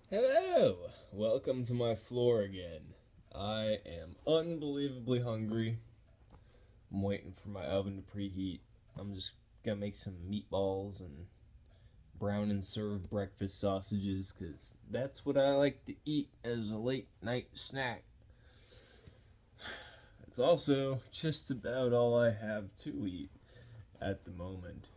Hello! Welcome to my floor again. I am unbelievably hungry. I'm waiting for my oven to preheat. I'm just gonna make some meatballs and brown and serve breakfast sausages because that's what I like to eat as a late night snack. It's also just about all I have to eat at the moment,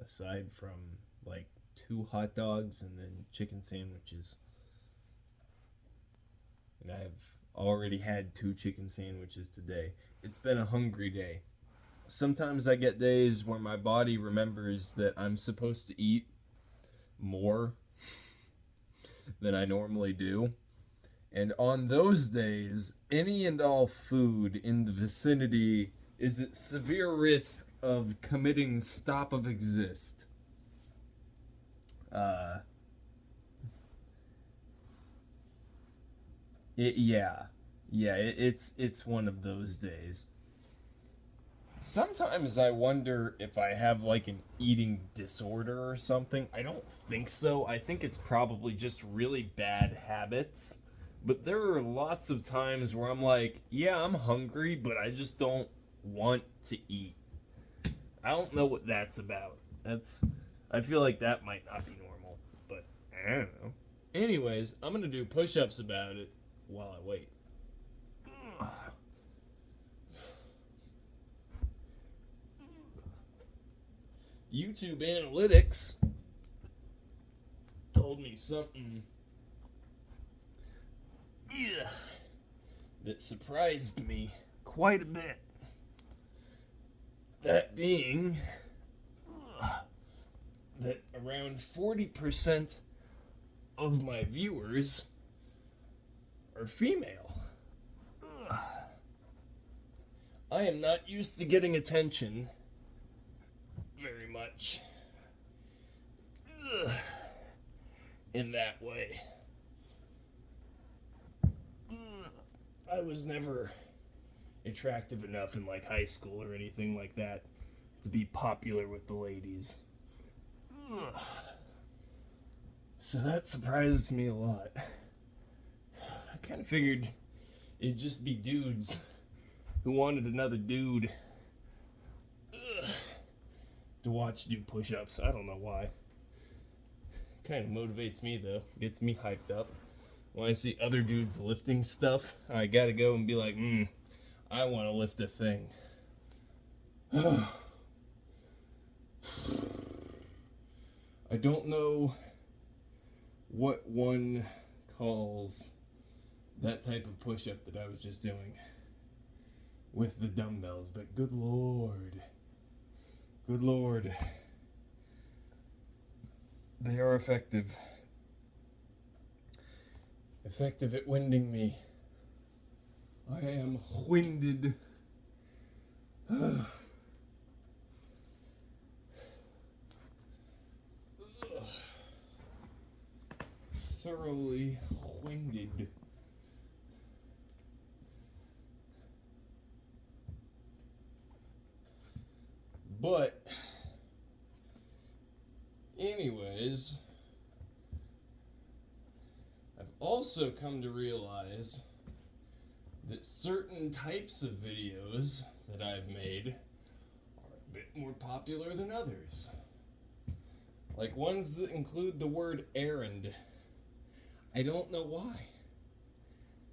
aside from like two hot dogs and then chicken sandwiches. And I've already had two chicken sandwiches today. It's been a hungry day. Sometimes I get days where my body remembers that I'm supposed to eat more than I normally do. And on those days, any and all food in the vicinity is at severe risk of committing stop of exist. Uh, yeah, it's one of those days. Sometimes I wonder if I have like an eating disorder or something. I don't think so. I think it's probably just really bad habits. But there are lots of times where I'm like, yeah, I'm hungry, but I just don't want to eat. I don't know what that's about. I feel like that might not be normal, but I don't know. Anyways, I'm gonna do push ups about it while I wait. YouTube analytics told me something that surprised me quite a bit. That being that around 40% of my viewers are female. I am not used to getting attention very much in that way. I was never attractive enough in like high school or anything like that to be popular with the ladies. So that surprises me a lot. I kind of figured it'd just be dudes who wanted another dude to watch do push-ups. I don't know why. Kind of motivates me though. Gets me hyped up. When I see other dudes lifting stuff, I gotta go and be like, I want to lift a thing. I don't know what one calls that type of push-up that I was just doing with the dumbbells, but good lord. Good lord. They are effective. Effective at winding me. I am winded. Thoroughly winded. But, anyways, I've also come to realize that certain types of videos that I've made are a bit more popular than others. Like ones that include the word errand. I don't know why.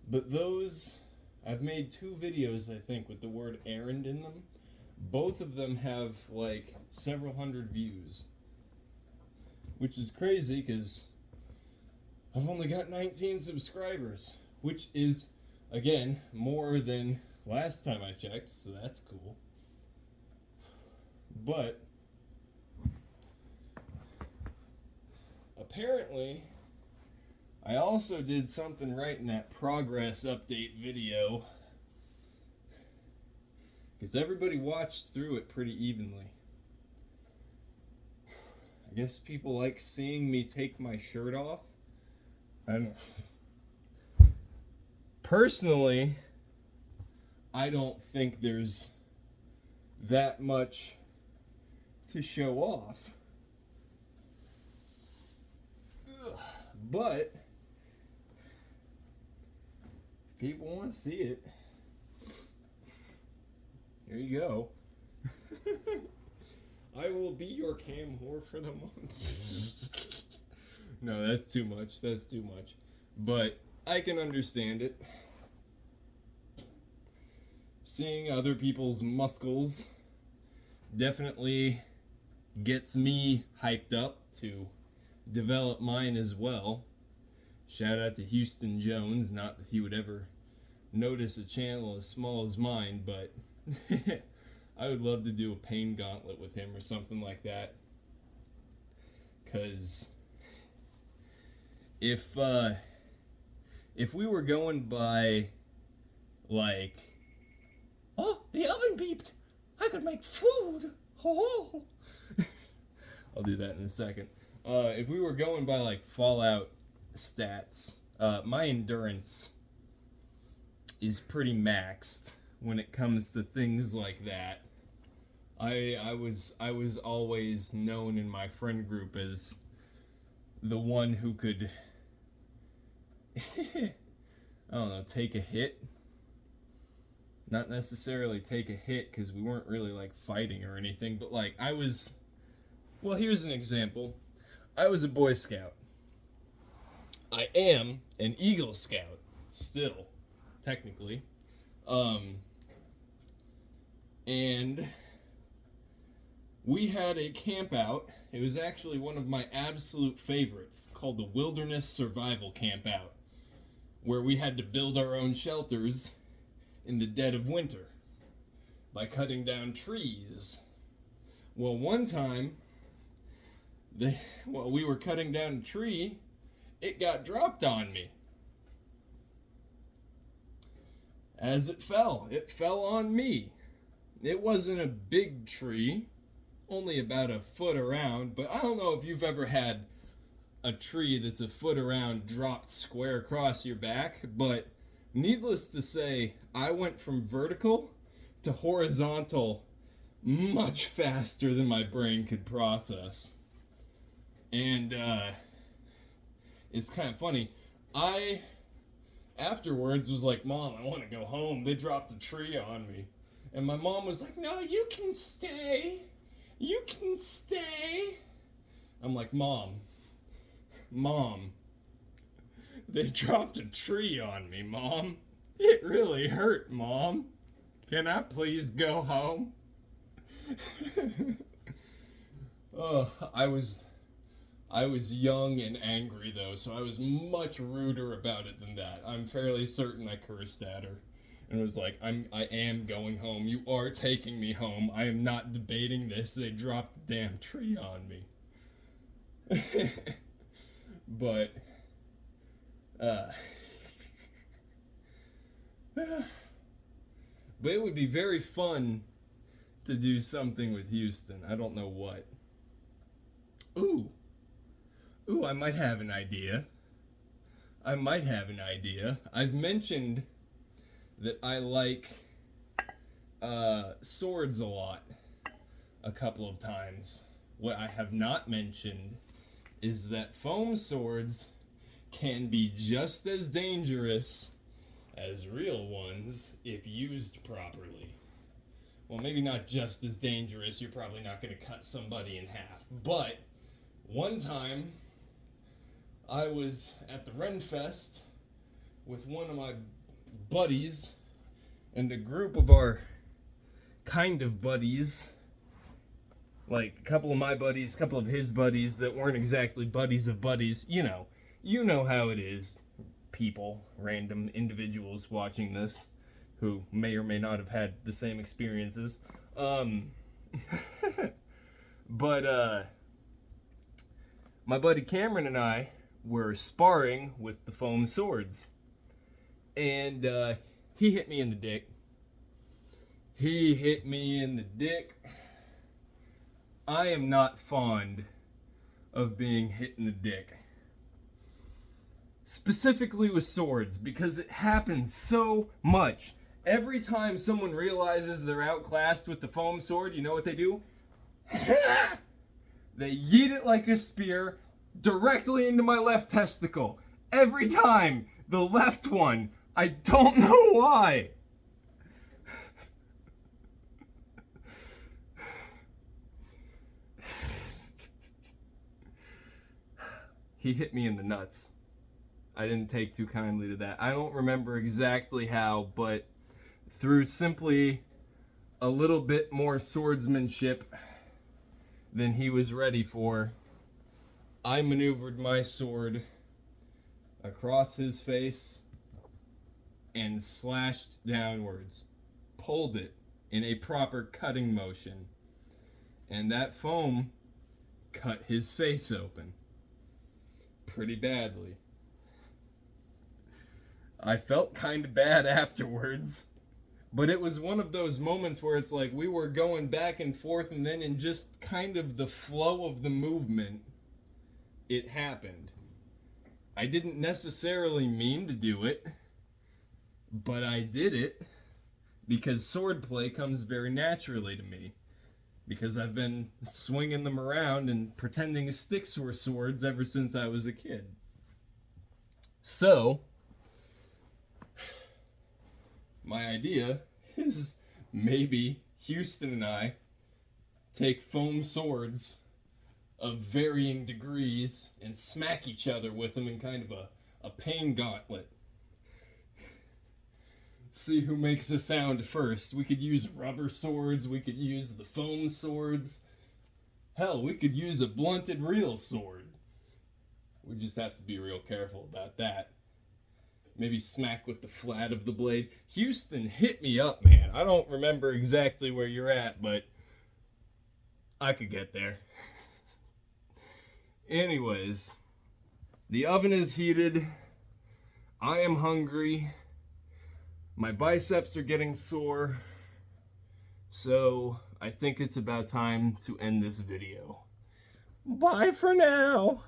But those, I've made two videos, I think, with the word errand in them. Both of them have like several hundred views. Which is crazy because I've only got 19 subscribers. Which is, again, more than last time I checked, so that's cool. But apparently, I also did something right in that progress update video because everybody watched through it pretty evenly. I guess people like seeing me take my shirt off. I don't know. Personally, I don't think there's that much to show off. But people want to see it. Here you go. I will be your cam whore for the month. No, that's too much. That's too much. But I can understand it. Seeing other people's muscles definitely gets me hyped up to develop mine as well. Shout out to Houston Jones. Not that he would ever notice a channel as small as mine, but I would love to do a pain gauntlet with him or something like that. Cause if we were going by like, oh, the oven beeped, I could make food. Oh. I'll do that in a second. If we were going by like Fallout stats, my endurance is pretty maxed when it comes to things like that. I was always known in my friend group as the one who could I don't know, take a hit. Not necessarily take a hit, because we weren't really like fighting or anything, but like well, here's an example. I was a Boy Scout. I am an Eagle Scout still, technically. And we had a camp out. It was actually one of my absolute favorites, called the Wilderness Survival Camp Out, where we had to build our own shelters in the dead of winter by cutting down trees. Well, one time, while we were cutting down a tree, it got dropped on me. As it fell on me. It wasn't a big tree, only about a foot around, but I don't know if you've ever had a tree that's a foot around dropped square across your back, but needless to say, I went from vertical to horizontal much faster than my brain could process. And it's kind of funny. I afterwards was like, Mom, I want to go home. They dropped a tree on me. And my mom was like, no, you can stay. You can stay. I'm like, Mom, they dropped a tree on me, Mom. It really hurt, Mom. Can I please go home? I was young and angry, though, so I was much ruder about it than that. I'm fairly certain I cursed at her and was like, I am going home. You are taking me home. I am not debating this. They dropped the damn tree on me. But it would be very fun to do something with Houston. I don't know what. Ooh, I might have an idea. I've mentioned that I like swords a lot a couple of times. What I have not mentioned is that foam swords can be just as dangerous as real ones if used properly. Well, maybe not just as dangerous. You're probably not going to cut somebody in half. But one time, I was at the Renfest with one of my buddies and a group of our kind of buddies, like a couple of my buddies, a couple of his buddies that weren't exactly buddies of buddies. You know how it is. People, random individuals watching this who may or may not have had the same experiences. But my buddy Cameron and I were sparring with the foam swords. And he hit me in the dick. I am not fond of being hit in the dick. Specifically with swords, because it happens so much. Every time someone realizes they're outclassed with the foam sword, you know what they do? They yeet it like a spear directly into my left testicle. Every time. The left one. I don't know why. He hit me in the nuts. I didn't take too kindly to that. I don't remember exactly how, but through simply a little bit more swordsmanship than he was ready for, I maneuvered my sword across his face and slashed downwards, pulled it in a proper cutting motion, and that foam cut his face open pretty badly. I felt kind of bad afterwards, but it was one of those moments where it's like we were going back and forth, and then in just kind of the flow of the movement, it happened. I didn't necessarily mean to do it, but I did it because swordplay comes very naturally to me, because I've been swinging them around and pretending sticks were swords ever since I was a kid. So, my idea is maybe Houston and I take foam swords of varying degrees and smack each other with them in kind of a pain gauntlet. See who makes a sound first. We could use rubber swords, we could use the foam swords. Hell, we could use a blunted real sword. We just have to be real careful about that. Maybe smack with the flat of the blade. Houston, hit me up, man. I don't remember exactly where you're at, but I could get there. Anyways, the oven is heated. I am hungry. My biceps are getting sore. So I think it's about time to end this video. Bye for now.